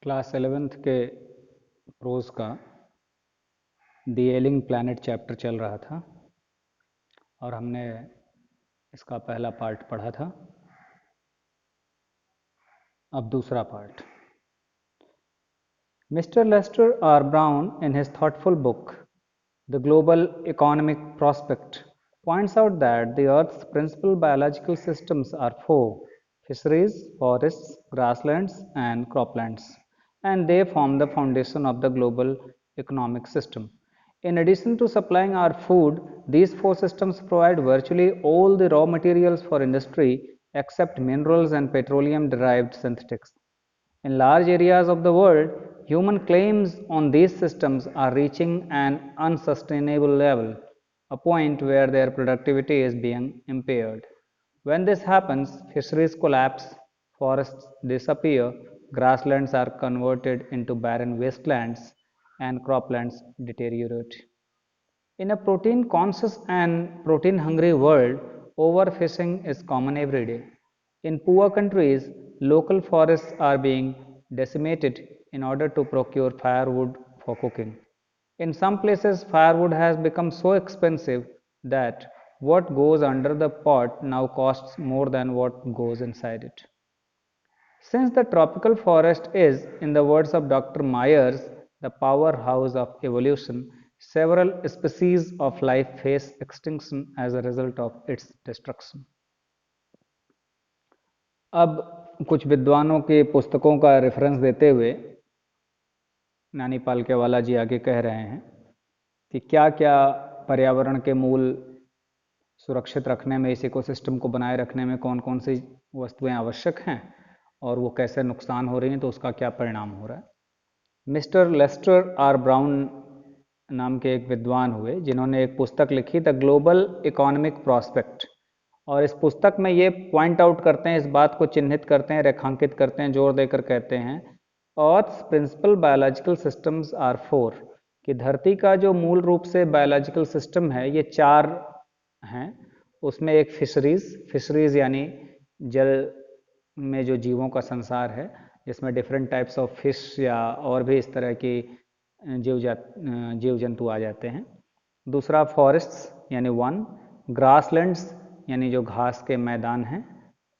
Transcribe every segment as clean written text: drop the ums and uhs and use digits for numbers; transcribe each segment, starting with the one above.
Class 11th के pros का the ailing planet chapter चल रहा था और हमने इसका पहला पार्ट पढ़ा था। अब दूसरा part. Mister Lester R Brown in his thoughtful book the global economic prospect points out that the Earth's principal biological systems are four: fisheries, forests, grasslands, and croplands, and they form the foundation of the global economic system. In addition to supplying our food, these four systems provide virtually all the raw materials for industry except minerals and petroleum derived synthetics. In large areas of the world, human claims on these systems are reaching an unsustainable level, a point where their productivity is being impaired. When this happens, fisheries collapse, forests disappear, grasslands are converted into barren wastelands, and croplands deteriorate. In a protein conscious and protein hungry world, overfishing is common every day. In poor countries, local forests are being decimated in order to procure firewood for cooking. In some places, firewood has become so expensive that what goes under the pot now costs more than what goes inside it. Since the tropical forest is, in the words of Dr. Myers, the powerhouse of evolution, several species of life face extinction as a result of its destruction. अब कुछ विद्वानों के पुस्तकों का reference देते हुए नानी पालकेवाला जी आगे कह रहे हैं कि क्या क्या पर्यावरण के मूल सुरक्षित रखने में, इस इकोसिस्टम को बनाए रखने में कौन कौन सी वस्तुएं आवश्यक हैं और वो कैसे नुकसान हो रही हैं, तो उसका क्या परिणाम हो रहा है। मिस्टर लेस्टर आर ब्राउन नाम के एक विद्वान हुए जिन्होंने एक पुस्तक लिखी द ग्लोबल इकोनॉमिक प्रॉस्पेक्ट, और इस पुस्तक में ये पॉइंट आउट करते हैं, इस बात को चिन्हित करते हैं, रेखांकित करते हैं, जोर देकर कहते हैं earth's principal biological systems are four, कि धरती का जो मूल रूप से बायोलॉजिकल सिस्टम है ये चार हैं। उसमें एक फिशरीज यानी जल में जो जीवों का संसार है, जिसमें डिफरेंट टाइप्स ऑफ फिश या और भी इस तरह की जीव जंतु आ जाते हैं। दूसरा फॉरेस्ट्स यानी वन, ग्रासलैंड्स यानी जो घास के मैदान हैं,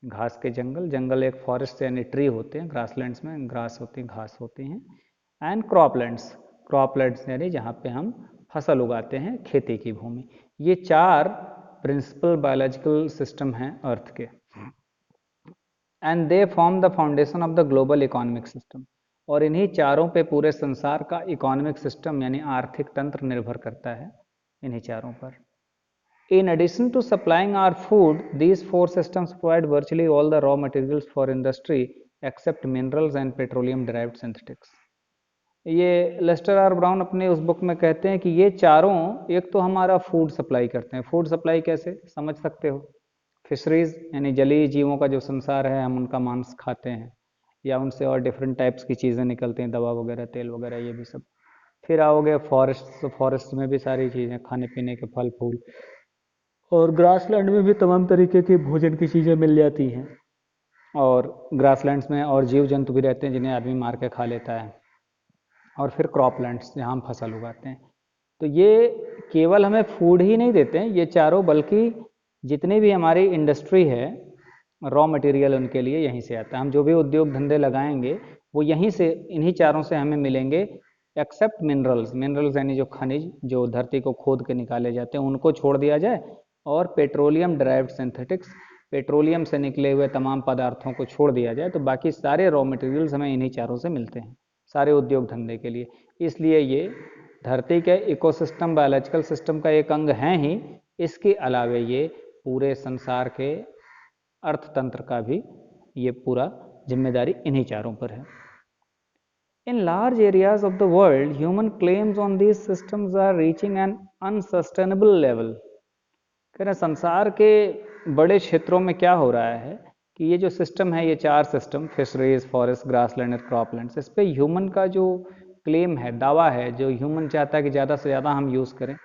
घास के जंगल एक फॉरेस्ट यानी ट्री होते हैं, ग्रासलैंड्स में ग्रास होती है, घास होती हैं। एंड क्रॉपलैंड्स यानी जहाँ पे हम फसल उगाते हैं, खेती की भूमि। ये चार प्रिंसिपल बायोलॉजिकल सिस्टम हैं अर्थ के, and they form the foundation of the global economic system, और इन्हीं चारों पे पूरे संसार का इकोनॉमिक सिस्टम यानी आर्थिक तंत्र निर्भर करता है, इन्हीं चारों पर। In addition to supplying our food, these four systems provide virtually all the raw materials for industry except minerals and petroleum derived synthetics. ये लेस्टर आर ब्राउन अपने उस बुक में कहते हैं कि ये चारों एक तो हमारा फूड सप्लाई करते हैं। फूड सप्लाई कैसे समझ सकते हो? फिशरीज यानी जलीय जीवों का जो संसार है, हम उनका मांस खाते हैं या उनसे और डिफरेंट टाइप्स की चीज़ें निकलती हैं, दवा वगैरह, तेल वगैरह, ये भी सब। फिर आओगे फॉरेस्ट, तो फॉरेस्ट में भी सारी चीज़ें, खाने पीने के फल फूल, और ग्रासलैंड में भी तमाम तरीके की भोजन की चीज़ें मिल जाती हैं, और ग्रासलैंड्स में और जीव जंतु भी रहते हैं जिन्हें आदमी मार के खा लेता है। और फिर क्रॉपलैंड्स जहाँ हम फसल उगाते हैं। तो ये केवल हमें फूड ही नहीं देते हैं ये चारों, बल्कि जितनी भी हमारी इंडस्ट्री है, रॉ मटेरियल उनके लिए यहीं से आता है। हम जो भी उद्योग धंधे लगाएंगे वो यहीं से, इन्हीं चारों से हमें मिलेंगे, एक्सेप्ट मिनरल्स यानी जो खनिज जो धरती को खोद के निकाले जाते हैं उनको छोड़ दिया जाए, और पेट्रोलियम ड्राइव्ड सिंथेटिक्स, पेट्रोलियम से निकले हुए तमाम पदार्थों को छोड़ दिया जाए, तो बाकी सारे रॉ मटेरियल्स हमें इन्हीं चारों से मिलते हैं, सारे उद्योग धंधे के लिए। इसलिए ये धरती के इकोसिस्टम, बायोलॉजिकल सिस्टम का एक अंग हैं ही, इसके अलावे ये पूरे संसार के अर्थतंत्र का भी ये पूरा जिम्मेदारी इन्हीं चारों पर है। In large areas of the world, human claims on these systems are reaching an unsustainable level. कहना संसार के बड़े क्षेत्रों में क्या हो रहा है कि ये जो सिस्टम है, ये चार सिस्टम, फिशरीज, फॉरेस्ट, ग्रासलैंड और क्रॉपलैंड्स, इस पे ह्यूमन का जो क्लेम है, दावा है, जो ह्यूमन चाहता है कि ज़्यादा से ज़्यादा हम यूज़ करें,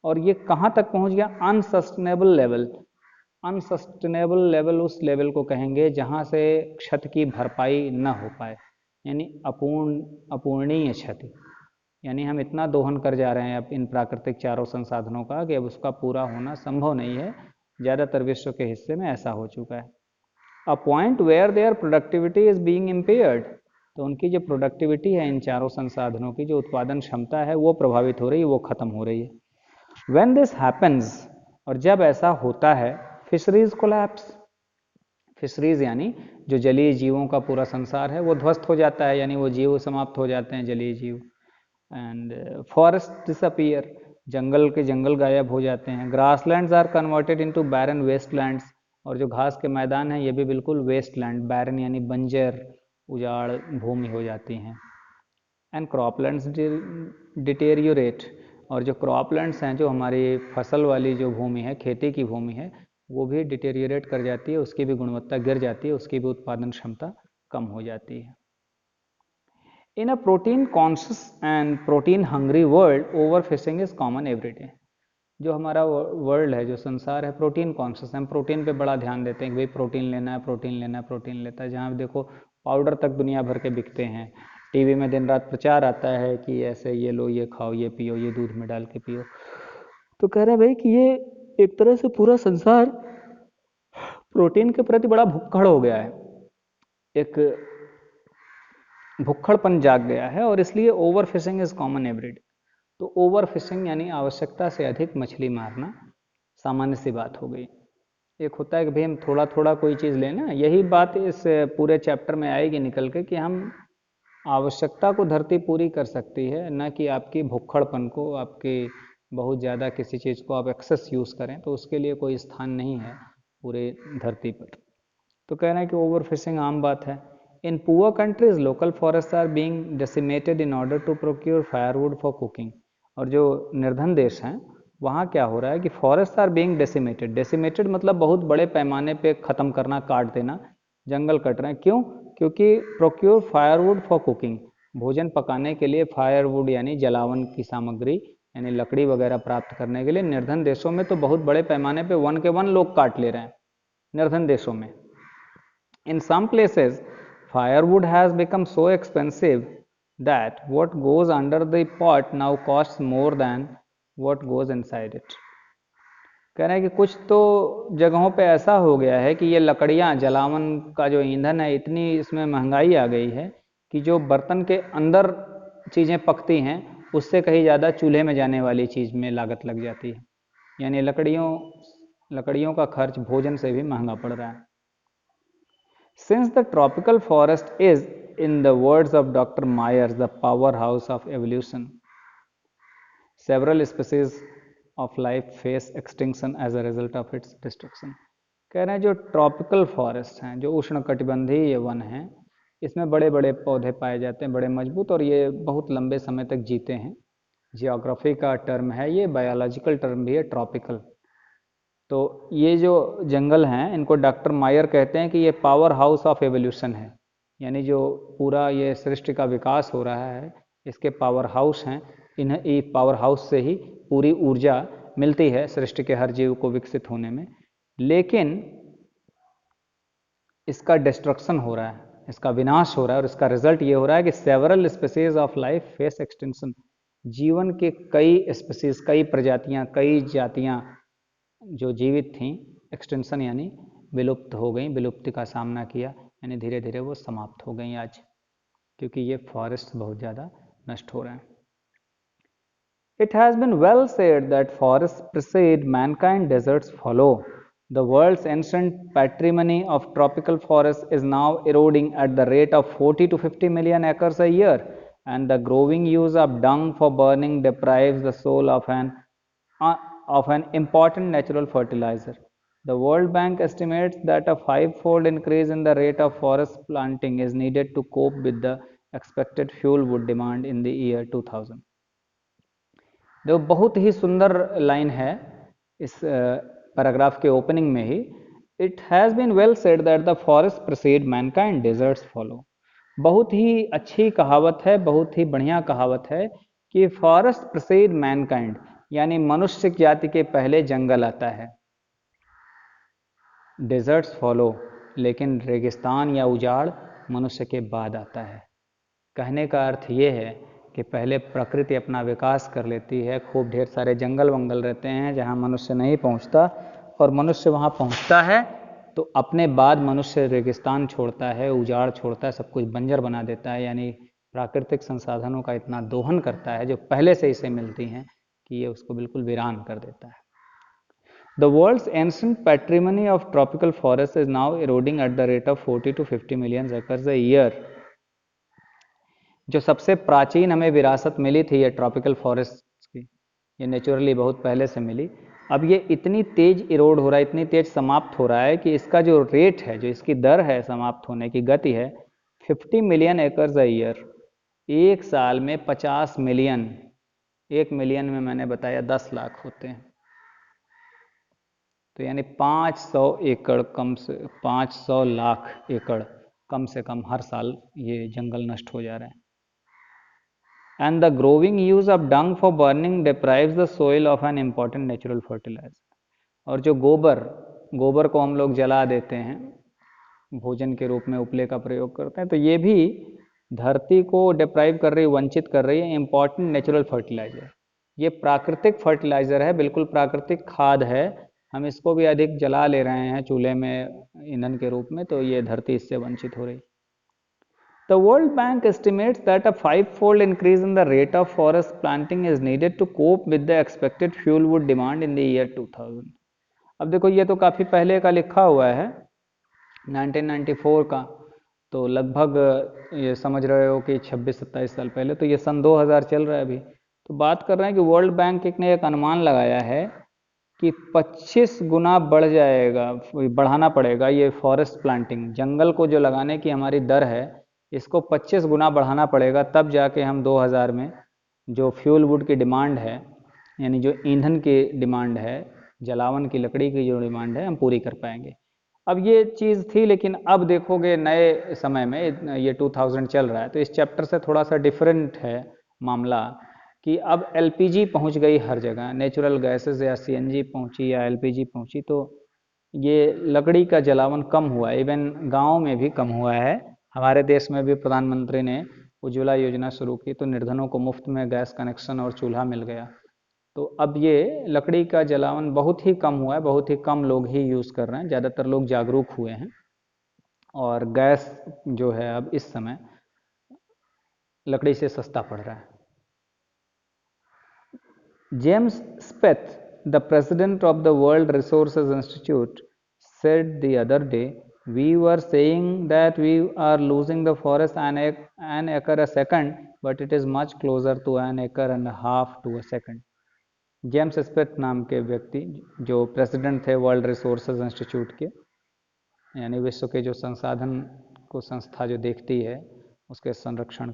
और ये कहाँ तक पहुँच गया? Unsustainable level. अनसस्टेनेबल लेवल उस लेवल को कहेंगे जहाँ से क्षति की भरपाई न हो पाए, यानी अपूर्णीय क्षति, यानी हम इतना दोहन कर जा रहे हैं अब इन प्राकृतिक चारों संसाधनों का कि अब उसका पूरा होना संभव नहीं है। ज़्यादातर विश्व के हिस्से में ऐसा हो चुका है। A point where there productivity is being impaired, तो उनकी जो प्रोडक्टिविटी है इन चारों संसाधनों की, जो उत्पादन क्षमता है वो प्रभावित हो रही है, वो खत्म हो रही है। व्हेन दिस हैपन्स, और जब ऐसा होता है, फिशरीज कोलैप्स, फिशरीज यानी जो जलीय जीवों का पूरा संसार है वो ध्वस्त हो जाता है, यानी वो जीव समाप्त हो जाते हैं, जलीय जीव। एंड फॉरेस्ट डिसअपियर, जंगल के जंगल गायब हो जाते हैं। Grasslands are converted into baron wastelands, और जो घास के मैदान हैं ये भी बिल्कुल वेस्टलैंड, बैरन यानी बंजर, उजाड़ भूमि हो जाती हैं। एंड क्रॉपलैंड्स डिटेरियोरेट, और जो क्रॉपलैंड्स हैं, जो हमारी फसल वाली जो भूमि है, खेती की भूमि है, वो भी डिटेरियोरेट कर जाती है, उसकी भी गुणवत्ता गिर जाती है, उसकी भी उत्पादन क्षमता कम हो जाती है। In a protein conscious and protein hungry world, over fishing is common everyday. जो हमारा वर्ल्ड है, जो संसार है, प्रोटीन कॉन्शियस है, हम प्रोटीन पे बड़ा ध्यान देते हैं कि भाई प्रोटीन लेना है, प्रोटीन लेना है, प्रोटीन लेता है। जहाँ देखो पाउडर तक दुनिया भर के बिकते हैं, टीवी में दिन रात प्रचार आता है कि ऐसे ये लो, ये खाओ, ये पियो, ये दूध में डाल के पियो। तो कह रहे हैं भाई कि ये एक तरह से पूरा संसार प्रोटीन के प्रति बड़ा भुक्खड़ हो गया है, एक भुक्खड़पन जाग गया है, और इसलिए over fishing is common everyday. तो ओवर फिशिंग यानी आवश्यकता से अधिक मछली मारना सामान्य सी बात हो गई। एक होता है कि भाई हम थोड़ा थोड़ा कोई चीज़ लेना, यही बात इस पूरे चैप्टर में आएगी निकल के कि हम आवश्यकता को धरती पूरी कर सकती है, न कि आपकी भुक्खड़पन को, आपकी बहुत ज़्यादा किसी चीज़ को आप एक्सेस यूज़ करें, तो उसके लिए कोई स्थान नहीं है पूरे धरती पर। तो कह रहे हैं कि ओवर फिशिंग आम बात है। In poor countries local forest are being decimated in order to procure firewood for cooking, और जो निर्धन देश हैं वहाँ क्या हो रहा है कि forest are being decimated, decimated मतलब बहुत बड़े पैमाने पे ख़त्म करना, काट देना, जंगल कट रहे हैं। क्यों? क्योंकि प्रोक्योर फायरवुड फॉर कुकिंग, भोजन पकाने के लिए फायरवुड यानी जलावन की सामग्री यानी लकड़ी वगैरह प्राप्त करने के लिए निर्धन देशों में तो बहुत बड़े पैमाने पे वन के वन लोग काट ले रहे हैं निर्धन देशों में। In some places, firewood has become so expensive that what goes under the pot now costs more than what goes inside it. कह रहे हैं कि कुछ तो जगहों पे ऐसा हो गया है कि ये लकड़ियाँ, जलावन का जो ईंधन है, इतनी इसमें महंगाई आ गई है कि जो बर्तन के अंदर चीज़ें पकती हैं उससे कहीं ज़्यादा चूल्हे में जाने वाली चीज़ में लागत लग जाती है, यानी लकड़ियों का खर्च भोजन से भी महंगा पड़ रहा है। Since the tropical forest is, in the words of Dr. Myers, the powerhouse of evolution, several species of life face extinction as a result of its destruction. कह रहे हैं जो ट्रॉपिकल फॉरेस्ट हैं, जो उष्णकटिबंधीय वन हैं, इसमें बड़े बड़े पौधे पाए जाते हैं, बड़े मजबूत, और ये बहुत लंबे समय तक जीते हैं। जियोग्राफी का टर्म है ये, बायोलॉजिकल टर्म भी है ट्रॉपिकल। तो ये जो जंगल हैं इनको डॉक्टर मायर कहते हैं कि ये पावर हाउस ऑफ एवोल्यूशन है, यानी जो पूरा ये सृष्टि का विकास हो रहा है इसके पावर हाउस हैं। इन्हें ये पावर हाउस से ही पूरी ऊर्जा मिलती है सृष्टि के हर जीव को विकसित होने में। लेकिन इसका डिस्ट्रक्शन हो रहा है, इसका विनाश हो रहा है, और इसका रिजल्ट ये हो रहा है कि several species of life face extinction. जीवन के कई स्पीसीज, कई प्रजातियां, कई जातियां जो जीवित थीं, एक्सटेंशन यानी विलुप्त हो गई, विलुप्ति का सामना किया, यानी धीरे धीरे वो समाप्त हो गई आज, क्योंकि ये फॉरेस्ट बहुत ज़्यादा नष्ट हो रहे हैं। It has been well said that forests precede mankind, deserts follow. The world's ancient patrimony of tropical forests is now eroding at the rate of 40 to 50 million acres a year, and the growing use of dung for burning deprives the soil of an important natural fertilizer. The World Bank estimates that a 5-fold increase in the rate of forest planting is needed to cope with the expected fuel wood demand in the year 2000. जो बहुत ही सुंदर line है इस paragraph के opening में ही, it has been well said that the forest precede mankind, deserts follow. बहुत ही अच्छी कहावत है, बहुत ही बढ़िया कहावत है कि फॉरेस्ट प्रीसीड मैनकाइंड, यानी मनुष्य जाति के पहले जंगल आता है, डेजर्ट्स फॉलो, लेकिन रेगिस्तान या उजाड़ मनुष्य के बाद आता है। कहने का अर्थ ये है कि पहले प्रकृति अपना विकास कर लेती है, खूब ढेर सारे जंगल वंगल रहते हैं जहाँ मनुष्य नहीं पहुँचता, और मनुष्य वहाँ पहुँचता है तो अपने बाद मनुष्य रेगिस्तान छोड़ता है, उजाड़ छोड़ता है, सब कुछ बंजर बना देता है, यानी प्राकृतिक संसाधनों का इतना दोहन करता है जो पहले से इसे मिलती हैं कि ये उसको बिल्कुल वीरान कर देता है। The world's ancient patrimony of tropical forests is now eroding at the rate of 40 to 50 million acres a year. जो सबसे प्राचीन हमें विरासत मिली थी ये ट्रॉपिकल फॉरेस्ट की, ये नेचुरली बहुत पहले से मिली, अब ये इतनी तेज इरोड हो रहा है, इतनी तेज समाप्त हो रहा है कि इसका जो रेट है, जो इसकी दर है समाप्त होने की गति है 50 मिलियन एकर्स अ ईयर, एक साल में 50 मिलियन, 1 मिलियन में मैंने बताया 10 लाख होते हैं, तो यानी 500 एकड़ कम से 500 लाख एकड़ कम से कम हर साल ये जंगल नष्ट हो जा रहे हैं। And the growing use of dung for burning deprives the soil of an important natural fertilizer. और जो गोबर को हम लोग जला देते हैं, भोजन के रूप में उपले का प्रयोग करते हैं, तो ये भी धरती को डिप्राइव कर रही है, वंचित कर रही है इम्पॉर्टेंट नेचुरल फर्टिलाइजर। ये प्राकृतिक फर्टिलाइजर है, बिल्कुल प्राकृतिक खाद है, हम इसको भी अधिक जला ले रहे हैं चूल्हे में ईंधन के रूप में, तो ये धरती इससे वंचित हो रही। The World Bank estimates that a 5-fold increase in the rate of forest planting is needed to cope with the expected fuel wood demand in the year 2000. अब देखो ये तो काफ़ी पहले का लिखा हुआ है 1994 का, तो लगभग ये समझ रहे हो कि 26-27 साल पहले, तो ये सन 2000 चल रहा है अभी। तो बात कर रहे हैं कि वर्ल्ड बैंक ने एक अनुमान लगाया है कि 25 गुना बढ़ जाएगा, बढ़ाना पड़ेगा ये फॉरेस्ट प्लांटिंग, जंगल को जो लगाने की हमारी दर है इसको 25 गुना बढ़ाना पड़ेगा, तब जाके हम 2000 में जो फ्यूल वुड की डिमांड है, यानी जो ईंधन की डिमांड है, जलावन की लकड़ी की जो डिमांड है, हम पूरी कर पाएंगे। अब ये चीज़ थी, लेकिन अब देखोगे नए समय में ये 2000 चल रहा है, तो इस चैप्टर से थोड़ा सा डिफरेंट है मामला कि अब एलपीजी पहुंच गई हर जगह, नेचुरल गैसेस या सीएनजी पहुंची या एलपीजी पहुंची, तो ये लकड़ी का जलावन कम हुआ, इवन गाँव में भी कम हुआ है। हमारे देश में भी प्रधानमंत्री ने उज्ज्वला योजना शुरू की, तो निर्धनों को मुफ्त में गैस कनेक्शन और चूल्हा मिल गया, तो अब ये लकड़ी का जलावन बहुत ही कम हुआ है, बहुत ही कम लोग ही यूज़ कर रहे हैं, ज़्यादातर लोग जागरूक हुए हैं, और गैस जो है अब इस समय लकड़ी से सस्ता पड़ रहा है। James Speth, the president of the World Resources Institute, said the other day, we were saying that we are losing the forest an acre a second, but it is much closer to an acre and a half to a second. James Speth नाम के व्यक्ति जो president थे world Resources institute के, यानी विश्व के जो संसाधन को संस्था जो देखती है उसके संरक्षण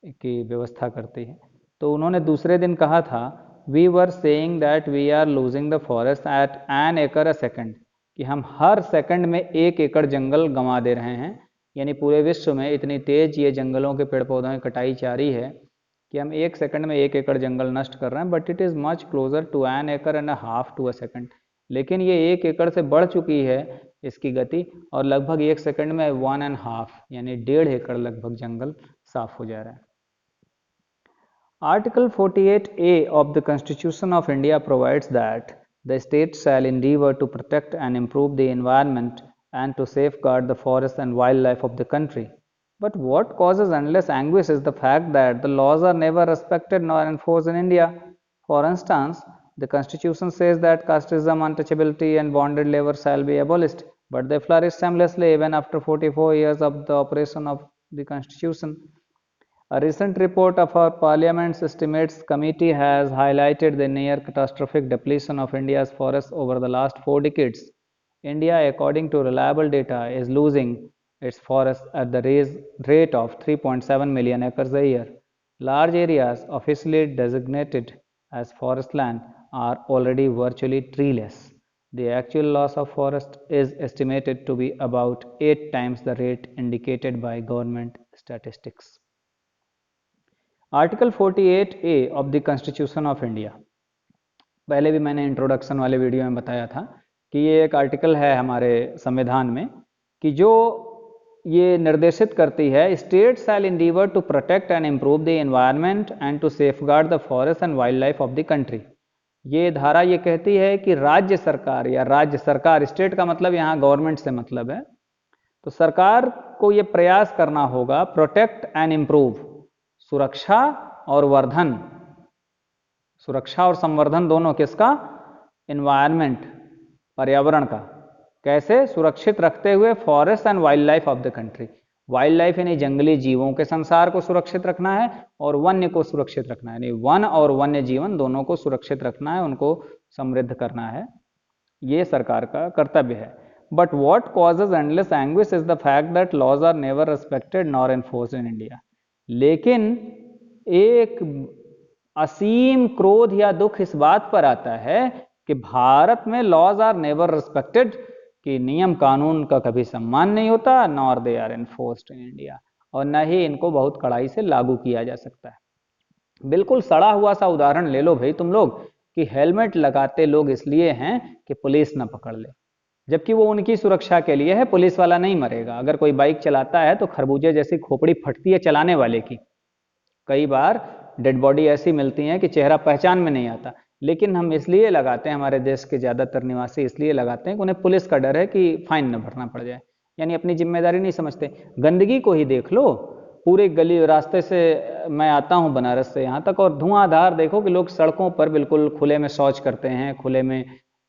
की व्यवस्था करती है, तो उन्होंने दूसरे दिन कहा था we were saying that we are losing the forest at an acre a second, कि हम हर सेकंड में 1 एकड़ जंगल गंवा दे रहे हैं, यानी पूरे विश्व में इतनी तेज ये जंगलों के पेड़ पौधों की कटाई जारी है कि हम 1 सेकंड में 1 एकड़ जंगल नष्ट कर रहे हैं, but it is much closer to an acre and a half to a second, लेकिन ये 1 एकड़ से बढ़ चुकी है इसकी गति, और लगभग 1 सेकंड में 1.5 यानी 1.5 एकड़ लगभग जंगल साफ हो जा रहा है। Article 48A of the Constitution of India provides that the state shall endeavor to protect and improve the environment and to safeguard the forests and wildlife of the country. But what causes endless anguish is the fact that the laws are never respected nor enforced in India. For instance, the Constitution says that casteism, untouchability, and bonded labor shall be abolished, but they flourish shamelessly even after 44 years of the operation of the Constitution. A recent report of our Parliament's Estimates Committee has highlighted the near catastrophic depletion of India's forests over the last 4 decades. India, according to reliable data, is losing its forests at the rate of 3.7 million acres a year. Large areas officially designated as forest land are already virtually treeless. The actual loss of forest is estimated to be about 8 times the rate indicated by government statistics. Article 48A of the constitution of India, पहले भी मैंने introduction वाले video में बताया था कि ये एक आर्टिकल है हमारे संविधान में कि जो ये निर्देशित करती है, state shall endeavour to protect and improve the environment and to safeguard the forest and wild life of the country. ये धारा ये कहती है कि राज्य सरकार या राज्य सरकार, स्टेट का मतलब यहाँ गवर्नमेंट से मतलब है, तो सरकार को ये प्रयास करना होगा प्रोटेक्ट एंड इम्प्रूव, सुरक्षा और वर्धन, सुरक्षा और संवर्धन दोनों किसका, एनवायरनमेंट, पर्यावरण का, कैसे सुरक्षित रखते हुए forest and wild life of the country, wild life यानी जंगली जीवों के संसार को सुरक्षित रखना है और वन्य को सुरक्षित रखना है, यानी वन और वन्य जीवन दोनों को सुरक्षित रखना है, उनको समृद्ध करना है, ये सरकार का कर्तव्य है। But what causes endless anguish is the fact that laws are never respected nor enforced in India. लेकिन एक असीम क्रोध या दुख इस बात पर आता है कि भारत में लॉज आर नेवर रिस्पेक्टेड, कि नियम कानून का कभी सम्मान नहीं होता, nor they are enforced in India, और न ही इनको बहुत कड़ाई से लागू किया जा सकता है। बिल्कुल सड़ा हुआ सा उदाहरण ले लो भाई तुम लोग, कि हेलमेट लगाते लोग इसलिए हैं कि पुलिस न पकड़ ले, जबकि वो उनकी सुरक्षा के लिए है, पुलिस वाला नहीं मरेगा। अगर कोई बाइक चलाता है तो खरबूजे जैसी खोपड़ी फटती है चलाने वाले की, कई बार डेड बॉडी ऐसी मिलती है कि चेहरा पहचान में नहीं आता, लेकिन हम इसलिए लगाते हैं, हमारे देश के ज़्यादातर निवासी इसलिए लगाते हैं कि उन्हें पुलिस का डर है कि फाइन न भरना पड़ जाए, यानी अपनी जिम्मेदारी नहीं समझते। गंदगी को ही देख लो, पूरे गली रास्ते से मैं आता हूँ बनारस से यहाँ तक, और धुआंधार देखो कि लोग सड़कों पर बिल्कुल खुले में शौच करते हैं, खुले में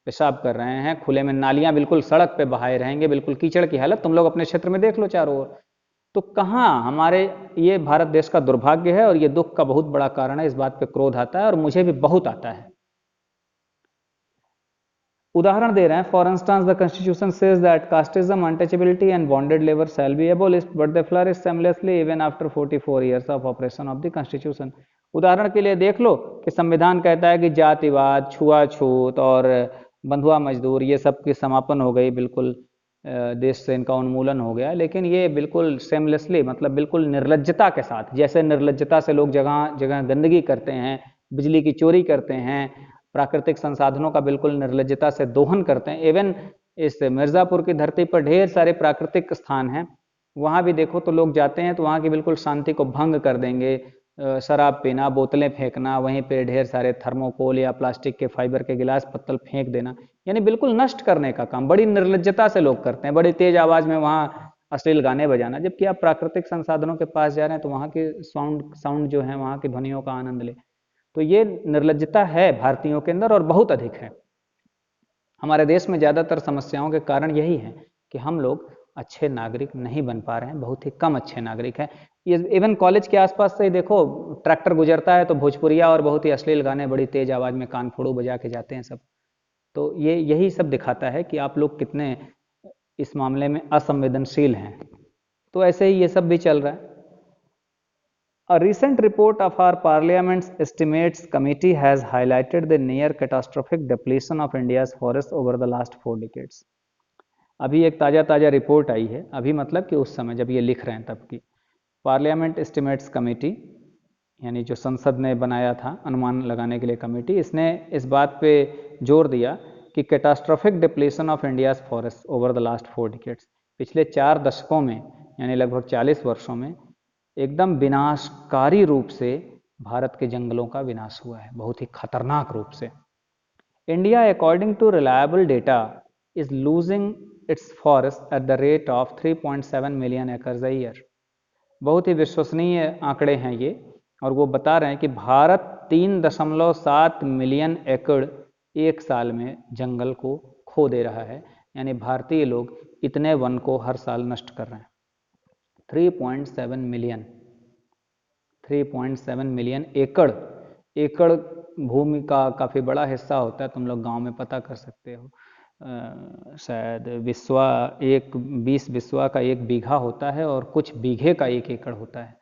पेशाब कर रहे हैं, खुले में नालियाँ बिल्कुल सड़क पे बहाए रहेंगे, बिल्कुल कीचड़ की हालत। तुम लोग अपने क्षेत्र में देख लो चारों ओर, तो कहाँ हमारे, ये भारत देश का दुर्भाग्य है और ये दुख का बहुत बड़ा कारण है। इस बात पे क्रोध आता है और मुझे भी बहुत आता है। उदाहरण दे रहे हैं, for instance the constitution says that casteism, untouchability and bonded labour shall be abolished but they flourish seamlessly even after 44 years of operation of the constitution. उदाहरण के लिए देख लो कि संविधान कहता है कि जातिवाद, छुआछूत और बंधुआ मजदूर ये सब की समापन हो गई, बिल्कुल देश से इनका उन्मूलन हो गया, लेकिन ये बिल्कुल सेमलेसली, मतलब बिल्कुल निर्लज्जता के साथ, जैसे निर्लज्जता से लोग जगह जगह गंदगी करते हैं, बिजली की चोरी करते हैं, प्राकृतिक संसाधनों का बिल्कुल निर्लज्जता से दोहन करते हैं। इवन इस मिर्ज़ापुर की धरती पर ढेर सारे प्राकृतिक स्थान हैं, वहाँ भी देखो तो लोग जाते हैं तो वहाँ की बिल्कुल शांति को भंग कर देंगे, शराब पीना, बोतलें फेंकना, वहीं पे ढेर सारे थर्मोकोल या प्लास्टिक के फाइबर के गिलास पत्तल फेंक देना, यानी बिल्कुल नष्ट करने का काम बड़ी निर्लज्जता से लोग करते हैं। बड़ी तेज आवाज़ में वहाँ अश्लील गाने बजाना, जबकि आप प्राकृतिक संसाधनों के पास जा रहे हैं तो वहाँ के साउंड जो है, वहाँ की ध्वनियों का आनंद ले। तो ये निर्लज्जता है भारतीयों के अंदर और बहुत अधिक है। हमारे देश में ज़्यादातर समस्याओं के कारण यही है कि हम लोग अच्छे नागरिक नहीं बन पा रहे हैं, बहुत ही कम अच्छे नागरिक हैं। ये इवन कॉलेज के आसपास से ही देखो, ट्रैक्टर गुजरता है तो भोजपुरिया और बहुत ही अश्लील गाने बड़ी तेज आवाज़ में कान फोड़ू बजा के जाते हैं सब। तो ये यही सब दिखाता है कि आप लोग कितने इस मामले में असंवेदनशील हैं। तो ऐसे ही ये सब भी चल रहा है। A recent report of our Parliament's Estimates Committee has highlighted the near catastrophic depletion of India's forests over the last 4 decades. अभी एक ताज़ा रिपोर्ट आई है, अभी मतलब कि उस समय जब ये लिख रहे हैं तब की। पार्लियामेंट एस्टिमेट्स कमेटी, यानी जो संसद ने बनाया था अनुमान लगाने के लिए कमेटी, इसने इस बात पे जोर दिया कि catastrophic depletion of India's forest over the last 4 decades, पिछले 4 दशकों में यानी लगभग 40 वर्षों में एकदम विनाशकारी रूप से भारत के जंगलों का विनाश हुआ है, बहुत ही खतरनाक रूप से। India according to reliable data is losing its forest at the rate of 3.7 million acres a year. बहुत ही विश्वसनीय आंकड़े हैं ये, और वो बता रहे हैं कि भारत 3.7 मिलियन एकड़ एक साल में जंगल को खो दे रहा है, यानी भारतीय लोग इतने वन को हर साल नष्ट कर रहे हैं। 3.7 मिलियन एकड़ भूमि का काफ़ी बड़ा हिस्सा होता है। तुम लोग गांव में पता कर सकते हो, शायद 20 बिस्वा का 1 बीघा होता है और कुछ बीघे का 1 एकड़ होता है।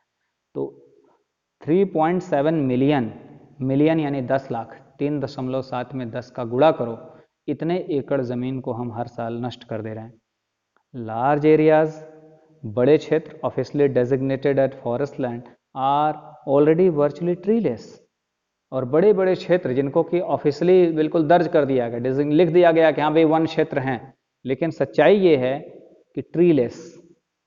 तो 3.7 मिलियन यानी 10 लाख, 3.7 में 10 का गुणा करो, इतने एकड़ ज़मीन को हम हर साल नष्ट कर दे रहे हैं। लार्ज एरियाज, बड़े क्षेत्र officially designated at forest land are already virtually treeless, और बड़े बड़े क्षेत्र जिनको कि ऑफिशियली बिल्कुल दर्ज कर दिया गया, लिख दिया गया कि हाँ भाई वन क्षेत्र हैं, लेकिन सच्चाई ये है कि ट्रीलेस,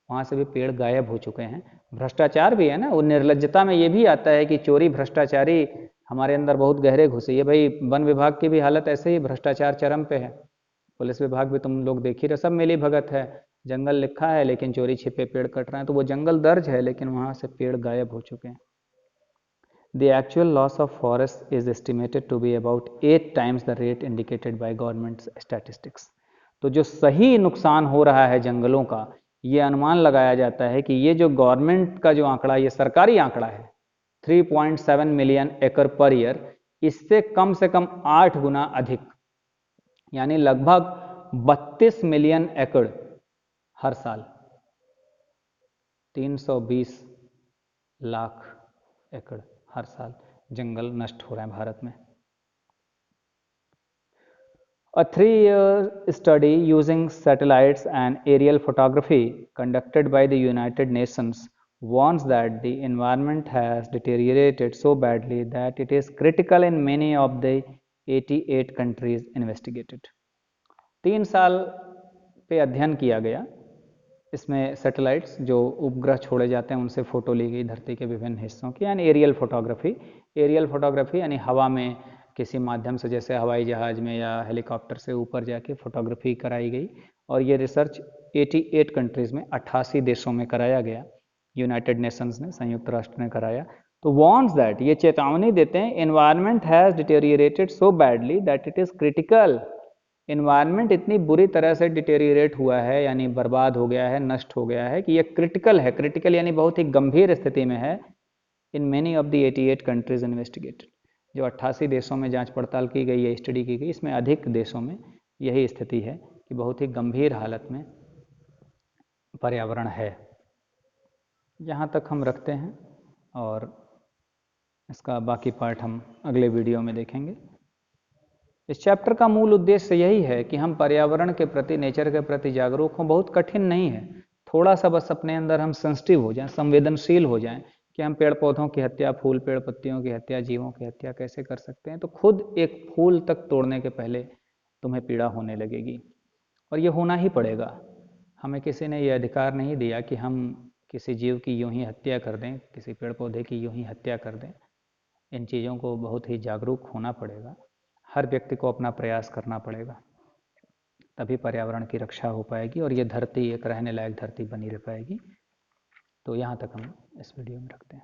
वहाँ से भी पेड़ गायब हो चुके हैं। भ्रष्टाचार भी है ना, वो निर्लज्जता में ये भी आता है कि चोरी भ्रष्टाचारी हमारे अंदर बहुत गहरे घुसे। ये भाई वन विभाग की भी हालत ऐसे ही, भ्रष्टाचार चरम पे है। पुलिस विभाग भी तुम लोग देख ही रहे, सब मिली भगत है। जंगल लिखा है लेकिन चोरी छिपे पेड़ कट रहे हैं, तो वो जंगल दर्ज है लेकिन वहाँ से पेड़ गायब हो चुके हैं। The actual loss of forest is estimated to be about 8 times the rate indicated by government statistics. तो जो सही नुकसान हो रहा है जंगलों का, ये अनुमान लगाया जाता है कि ये जो गवर्नमेंट का जो आंकड़ा, ये सरकारी आंकड़ा है 3.7 मिलियन एकड़ पर ईयर, इससे कम से कम 8 गुना अधिक, यानी लगभग 32 मिलियन एकड़ हर साल, 320 लाख एकड़ हर साल जंगल नष्ट हो रहे हैं भारत में। A 3-year study using satellites and aerial photography conducted by the United Nations warns that the environment has deteriorated so badly that it is critical in many of the 88 countries investigated. 3 साल पे अध्ययन किया गया, इसमें satellites जो उपग्रह छोड़े जाते हैं उनसे फ़ोटो ली गई धरती के विभिन्न हिस्सों की, यानी एरियल फोटोग्राफी। एरियल फोटोग्राफी यानी हवा में किसी माध्यम से, जैसे हवाई जहाज़ में या हेलीकॉप्टर से ऊपर जाके फोटोग्राफी कराई गई, और ये रिसर्च 88 कंट्रीज़ में 88 देशों में कराया गया। यूनाइटेड नेशंस ने, संयुक्त राष्ट्र ने कराया। तो वॉर्न्स दैट, ये चेतावनी देते हैं, environment has deteriorated so badly that it is critical. Environment इतनी बुरी तरह से डिटेरियोरेट हुआ है, यानी बर्बाद हो गया है, नष्ट हो गया है, कि ये क्रिटिकल है। क्रिटिकल यानी बहुत ही गंभीर स्थिति में है। In many of the 88 countries investigated, जो 88 देशों में जांच पड़ताल की गई है, स्टडी की गई, इसमें अधिक देशों में यही स्थिति है कि बहुत ही गंभीर हालत में पर्यावरण है। यहाँ तक हम रखते हैं और इसका बाकी पार्ट हम अगले वीडियो में देखेंगे। इस चैप्टर का मूल उद्देश्य यही है कि हम पर्यावरण के प्रति, नेचर के प्रति जागरूक हों। बहुत कठिन नहीं है, थोड़ा सा बस अपने अंदर हम सेंसिटिव हो जाएं, संवेदनशील हो जाएं कि हम पेड़ पौधों की हत्या, फूल पेड़ पत्तियों की हत्या, जीवों की हत्या कैसे कर सकते हैं। तो खुद एक फूल तक तोड़ने के पहले तुम्हें पीड़ा होने लगेगी, और ये होना ही पड़ेगा। हमें किसी ने ये अधिकार नहीं दिया कि हम किसी जीव की यूं ही हत्या कर दें, किसी पेड़ पौधे की यूं ही हत्या कर दें। इन चीज़ों को बहुत ही जागरूक होना पड़ेगा, हर व्यक्ति को अपना प्रयास करना पड़ेगा, तभी पर्यावरण की रक्षा हो पाएगी और ये धरती एक रहने लायक धरती बनी रह पाएगी। तो यहाँ तक हम इस वीडियो में रखते हैं।